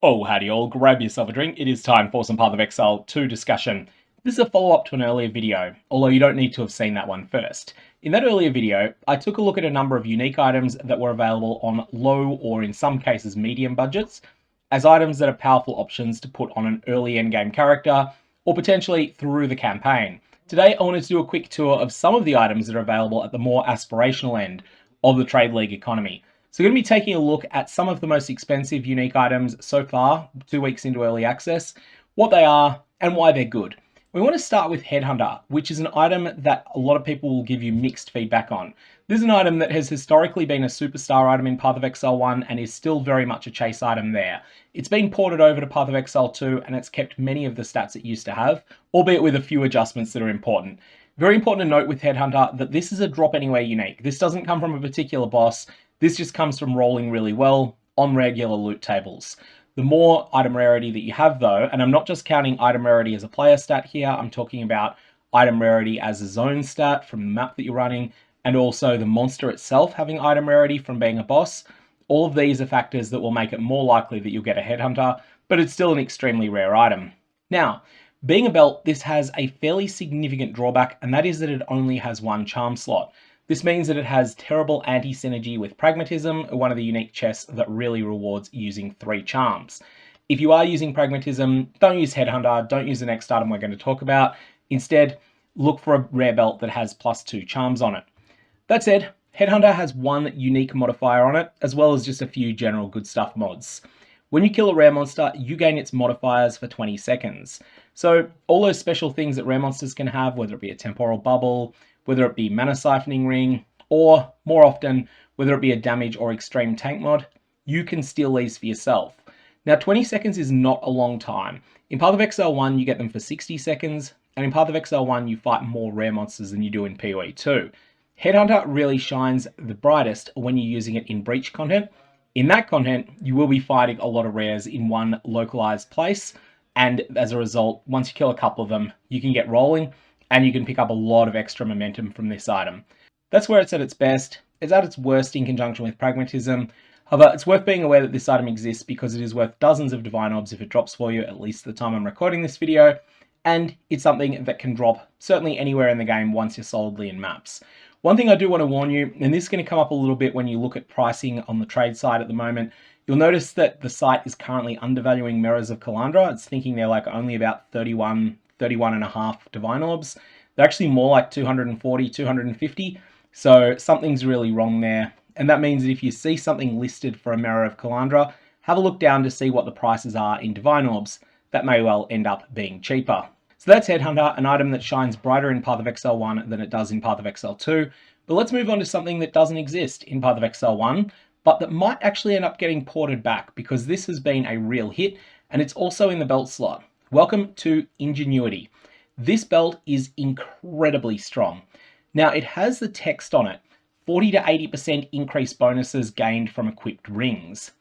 Oh, howdy all, grab yourself a drink. It is time for some Path of Exile 2 discussion. This is a follow-up to an earlier video, although you don't need to have seen that one first. In that earlier video, I took a look at a number of unique items that were available on low or in some cases medium budgets, as items that are powerful options to put on an early endgame character, or potentially through the campaign. Today I wanted to do a quick tour of some of the items that are available at the more aspirational end of the Trade League economy. So we're going to be taking a look at some of the most expensive unique items so far, 2 weeks into early access, what they are, and why they're good. We want to start with Headhunter, which is an item that a lot of people will give you mixed feedback on. This is an item that has historically been a superstar item in Path of Exile 1 and is still very much a chase item there. It's been ported over to Path of Exile 2 and it's kept many of the stats it used to have, albeit with a few adjustments that are important. Very important to note with Headhunter that this is a drop anywhere unique. This doesn't come from a particular boss. This just comes from rolling really well on regular loot tables. The more item rarity that you have though, and I'm not just counting item rarity as a player stat here, I'm talking about item rarity as a zone stat from the map that you're running, and also the monster itself having item rarity from being a boss. All of these are factors that will make it more likely that you'll get a Headhunter, but it's still an extremely rare item. Now, being a belt, this has a fairly significant drawback, and that is that it only has one charm slot. This means that it has terrible anti-synergy with Pragmatism, one of the unique chests that really rewards using 3 charms. If you are using Pragmatism, don't use Headhunter, don't use the next item we're going to talk about. Instead, look for a rare belt that has +2 charms on it. That said, Headhunter has one unique modifier on it, as well as just a few general good stuff mods. When you kill a rare monster, you gain its modifiers for 20 seconds. So all those special things that rare monsters can have, whether it be a temporal bubble, whether it be mana siphoning ring, or more often, whether it be a damage or extreme tank mod, you can steal these for yourself. Now 20 seconds is not a long time. In Path of Exile 1 you get them for 60 seconds, and in Path of Exile 1 you fight more rare monsters than you do in POE 2. Headhunter really shines the brightest when you're using it in Breach content. In that content, you will be fighting a lot of rares in one localized place, and as a result, once you kill a couple of them, you can get rolling, and you can pick up a lot of extra momentum from this item. That's where it's at its best. It's at its worst in conjunction with Pragmatism. However, it's worth being aware that this item exists because it is worth dozens of Divine Orbs if it drops for you, at least at the time I'm recording this video, and it's something that can drop certainly anywhere in the game once you're solidly in maps. One thing I do want to warn you, and this is going to come up a little bit when you look at pricing on the trade side at the moment, you'll notice that the site is currently undervaluing Mirrors of Kalandra. It's thinking they're like only about 31 and a half Divine Orbs. They're actually more like 240, 250. So something's really wrong there. And that means that if you see something listed for a Mirror of Kalandra, have a look down to see what the prices are in Divine Orbs. That may well end up being cheaper. So that's Headhunter, an item that shines brighter in Path of Exile 1 than it does in Path of Exile 2. But let's move on to something that doesn't exist in Path of Exile 1, but that might actually end up getting ported back because this has been a real hit, and it's also in the belt slot. Welcome to Ingenuity. This belt is incredibly strong. Now it has the text on it, 40 to 80% increased bonuses gained from equipped rings.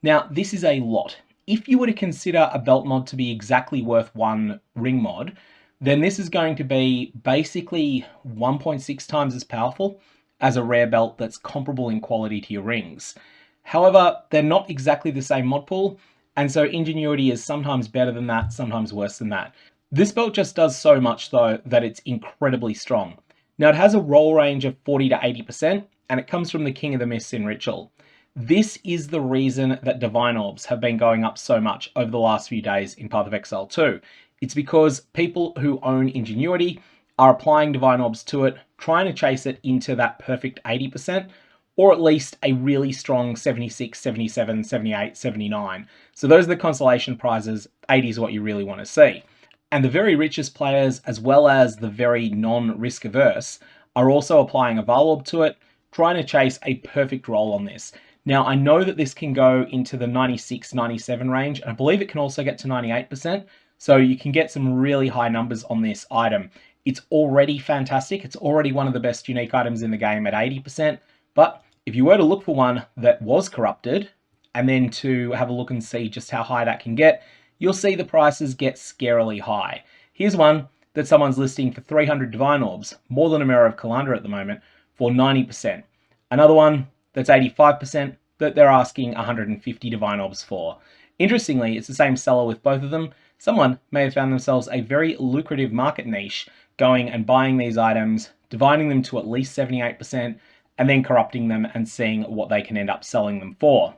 Now this is a lot. If you were to consider a belt mod to be exactly worth one ring mod, then this is going to be basically 1.6 times as powerful as a rare belt that's comparable in quality to your rings. However, they're not exactly the same mod pool, and so Ingenuity is sometimes better than that, sometimes worse than that. This belt just does so much though that it's incredibly strong. Now it has a roll range of 40 to 80%, and it comes from the King of the Mists in Ritual. This is the reason that Divine Orbs have been going up so much over the last few days in Path of Exile 2. It's because people who own Ingenuity are applying Divine Orbs to it, trying to chase it into that perfect 80%, or at least a really strong 76, 77, 78, 79. So those are the consolation prizes. 80 is what you really want to see. And the very richest players, as well as the very non-risk averse, are also applying a Val Orb to it, trying to chase a perfect roll on this. Now, I know that this can go into the 96, 97 range, and I believe it can also get to 98%, so you can get some really high numbers on this item. It's already fantastic. It's already one of the best unique items in the game at 80%, but if you were to look for one that was corrupted, and then to have a look and see just how high that can get, you'll see the prices get scarily high. Here's one that someone's listing for 300 Divine Orbs, more than a Mirror of Kalandra at the moment, for 90%. Another one that's 85% that they're asking 150 Divine Orbs for. Interestingly, it's the same seller with both of them. Someone may have found themselves a very lucrative market niche, going and buying these items, dividing them to at least 78%, and then corrupting them and seeing what they can end up selling them for.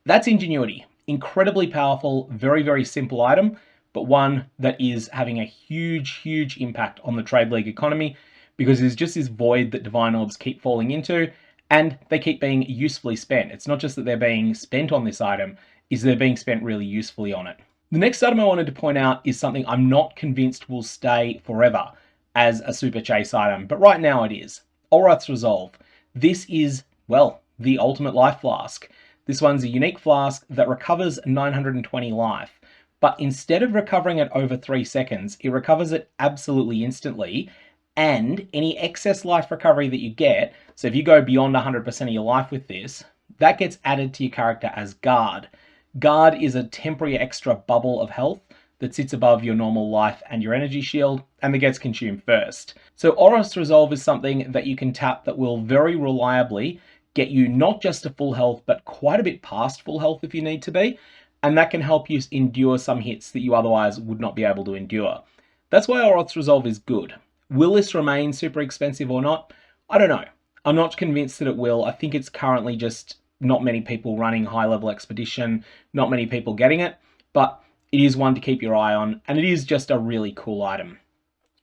That's Ingenuity. Incredibly powerful, very, very simple item, but one that is having a huge impact on the Trade League economy because there's just this void that Divine Orbs keep falling into, and they keep being usefully spent. It's not just that they're being spent on this item, is they're being spent really usefully on it. The next item I wanted to point out is something I'm not convinced will stay forever as a super chase item, but right now it is. Olroth's Resolve. This is, well, the ultimate life flask. This one's a unique flask that recovers 920 life, but instead of recovering it over 3 seconds, it recovers it absolutely instantly, and any excess life recovery that you get, so if you go beyond 100% of your life with this, that gets added to your character as Guard. Guard is a temporary extra bubble of health that sits above your normal life and your energy shield, and that gets consumed first. So Olroth's Resolve is something that you can tap that will very reliably get you not just to full health, but quite a bit past full health if you need to be, and that can help you endure some hits that you otherwise would not be able to endure. That's why Olroth's Resolve is good. Will this remain super expensive or not? I don't know. I'm not convinced that it will. I think it's currently just not many people running high-level expedition, not many people getting it, but it is one to keep your eye on, and it is just a really cool item.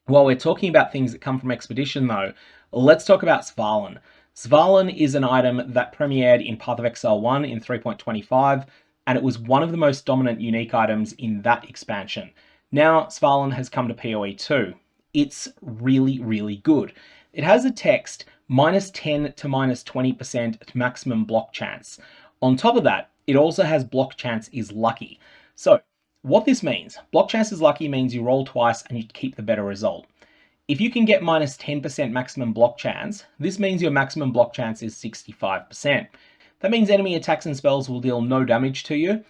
While we're talking about things that come from expedition though, let's talk about Svalinn. Svalinn is an item that premiered in Path of Exile 1 in 3.25, and it was one of the most dominant unique items in that expansion. Now Svalinn has come to POE 2. It's really good. It has a text -10 to -20% maximum block chance. On top of that, it also has block chance is lucky. So what this means, block chance is lucky means you roll twice and you keep the better result. If you can get -10% maximum block chance, this means your maximum block chance is 65%. That means enemy attacks and spells will deal no damage to you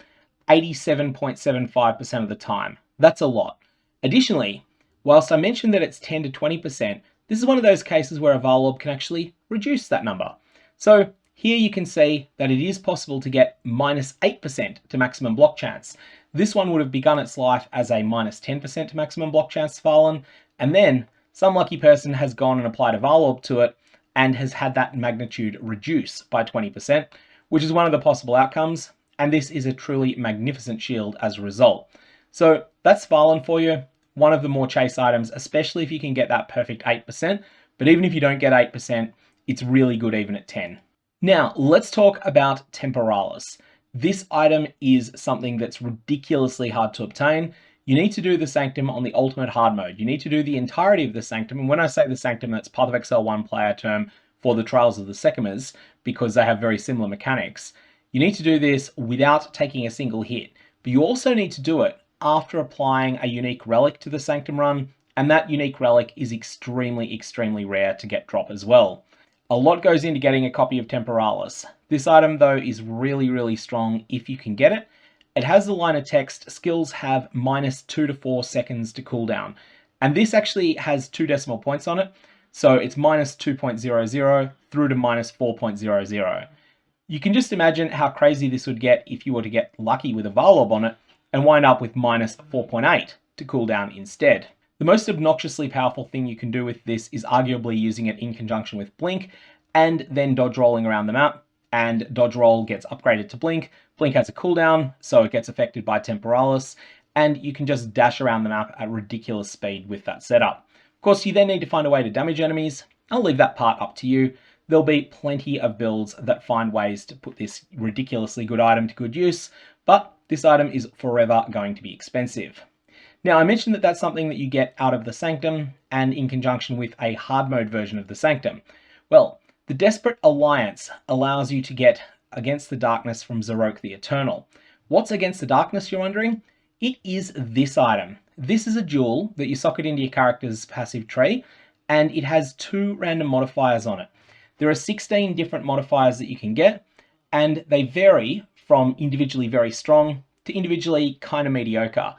87.75% of the time. That's a lot. Additionally, whilst I mentioned that it's 10 to 20%, this is one of those cases where a Varlorb can actually reduce that number. So here you can see that it is possible to get -8% to maximum block chance. This one would have begun its life as a -10% to maximum block chance Svalinn, and then some lucky person has gone and applied a Varlorb to it and has had that magnitude reduce by 20%, which is one of the possible outcomes, and this is a truly magnificent shield as a result. So that's Svalinn for you. One of the more chase items, especially if you can get that perfect 8%, but even if you don't get 8%, it's really good even at 10. Now, let's talk about Temporalis. This item is something that's ridiculously hard to obtain. You need to do the Sanctum on the ultimate hard mode. You need to do the entirety of the Sanctum, and when I say the Sanctum, that's Path of Exile 1 player term for the Trials of the Sekhemas, because they have very similar mechanics. You need to do this without taking a single hit, but you also need to do it after applying a unique relic to the Sanctum run, and that unique relic is extremely rare to get drop as well. A lot goes into getting a copy of Temporalis. This item though is really strong if you can get it. It has the line of text, skills have -2 to 4 seconds to cooldown, and this actually has 2 decimal points on it, so it's -2.00 through to -4.00. You can just imagine how crazy this would get if you were to get lucky with a Varlorb on it and wind up with -4.8 to cooldown instead. The most obnoxiously powerful thing you can do with this is arguably using it in conjunction with Blink and then dodge rolling around the map, and dodge roll gets upgraded to Blink. Blink has a cooldown, so it gets affected by Temporalis, and you can just dash around the map at ridiculous speed with that setup. Of course, you then need to find a way to damage enemies. I'll leave that part up to you. There'll be plenty of builds that find ways to put this ridiculously good item to good use, but this item is forever going to be expensive. Now, I mentioned that that's something that you get out of the Sanctum and in conjunction with a hard mode version of the Sanctum. Well, the Desperate Alliance allows you to get Against the Darkness from Zarok the Eternal. What's Against the Darkness, you're wondering? It is this item. This is a jewel that you socket into your character's passive tree, and it has 2 random modifiers on it. There are 16 different modifiers that you can get, and they vary from individually very strong to individually kind of mediocre.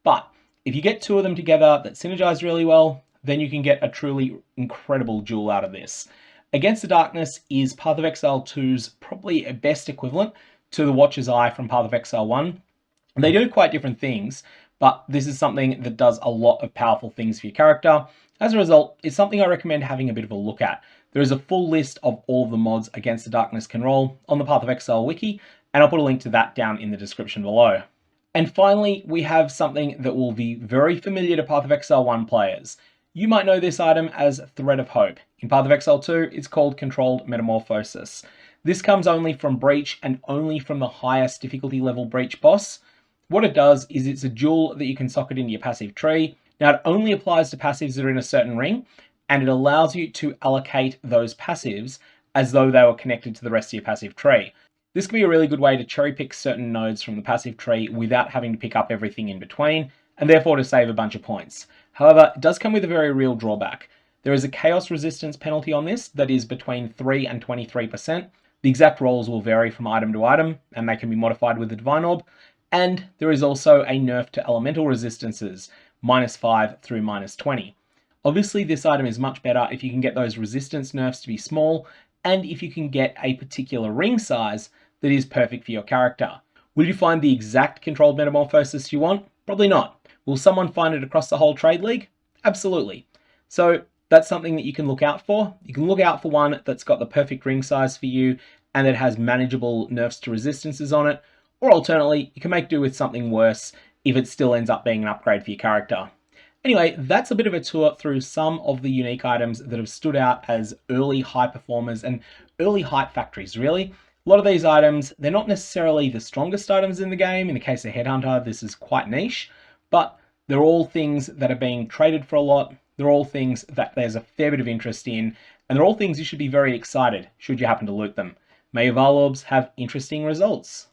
But if you get 2 of them together that synergize really well, then you can get a truly incredible jewel out of this. Against the Darkness is Path of Exile 2's probably best equivalent to the Watcher's Eye from Path of Exile 1. They do quite different things, but this is something that does a lot of powerful things for your character. As a result, it's something I recommend having a bit of a look at. There is a full list of all of the mods Against the Darkness can roll on the Path of Exile wiki, and I'll put a link to that down in the description below. And finally, we have something that will be very familiar to Path of Exile 1 players. You might know this item as Thread of Hope. In Path of Exile 2, it's called Controlled Metamorphosis. This comes only from Breach and only from the highest difficulty level Breach boss. What it does is it's a jewel that you can socket into your passive tree. Now it only applies to passives that are in a certain ring, and it allows you to allocate those passives as though they were connected to the rest of your passive tree. This can be a really good way to cherry pick certain nodes from the passive tree without having to pick up everything in between, and therefore to save a bunch of points. However, it does come with a very real drawback. There is a chaos resistance penalty on this that is between 3 and 23%. The exact rolls will vary from item to item, and they can be modified with the Divine Orb. And there is also a nerf to elemental resistances, -5 through -20. Obviously, this item is much better if you can get those resistance nerfs to be small, and if you can get a particular ring size that is perfect for your character. Will you find the exact controlled metamorphosis you want? Probably not. Will someone find it across the whole trade league? Absolutely. So that's something that you can look out for. You can look out for one that's got the perfect ring size for you and that has manageable nerfs to resistances on it, or alternately, you can make do with something worse if it still ends up being an upgrade for your character. Anyway, that's a bit of a tour through some of the unique items that have stood out as early high performers and early hype factories, really. A lot of these items, they're not necessarily the strongest items in the game. In the case of Headhunter, this is quite niche, but they're all things that are being traded for a lot. They're all things that there's a fair bit of interest in, and they're all things you should be very excited should you happen to loot them. May your Varlorbs have interesting results.